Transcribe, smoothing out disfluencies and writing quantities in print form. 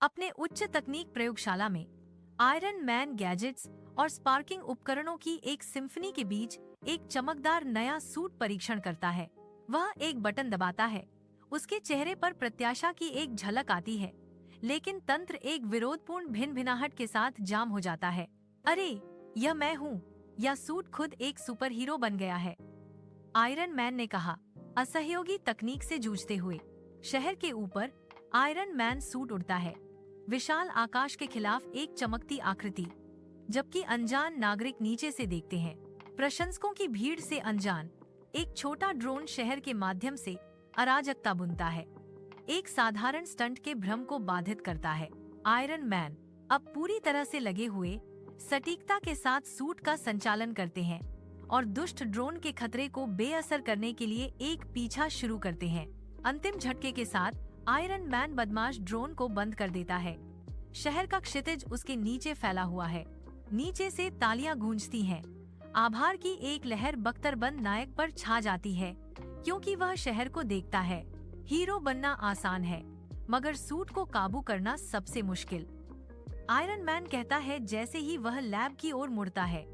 अपने उच्च तकनीक प्रयोगशाला में आयरन मैन गैजेट्स और स्पार्किंग उपकरणों की एक सिम्फनी के बीच एक चमकदार नया सूट परीक्षण करता है। वह एक बटन दबाता है, उसके चेहरे पर प्रत्याशा की एक झलक आती है, लेकिन तंत्र एक विरोधपूर्ण भिनभिनाहट के साथ जाम हो जाता है। अरे, यह मैं हूँ, या सूट खुद एक सुपर हीरो बन गया है, आयरन मैन ने कहा, असहयोगी तकनीक से जूझते हुए। शहर के ऊपर आयरन मैन सूट उड़ता है, विशाल आकाश के खिलाफ एक चमकती आकृति, जबकि अनजान नागरिक नीचे से देखते हैं। प्रशंसकों की भीड़ से अनजान एक छोटा ड्रोन शहर के माध्यम से अराजकता बुनता है, एक साधारण स्टंट के भ्रम को बाधित करता है। आयरन मैन अब पूरी तरह से लगे हुए सटीकता के साथ सूट का संचालन करते हैं और दुष्ट ड्रोन के खतरे को बेअसर करने के लिए एक पीछा शुरू करते हैं। अंतिम झटके के साथ आयरन मैन बदमाश ड्रोन को बंद कर देता है। शहर का क्षितिज उसके नीचे फैला हुआ है। नीचे से तालियां गूंजती हैं। आभार की एक लहर बख्तरबंद नायक पर छा जाती है, क्योंकि वह शहर को देखता है। हीरो बनना आसान है, मगर सूट को काबू करना सबसे मुश्किल, आयरन मैन कहता है जैसे ही वह लैब की ओर मुड़ता है।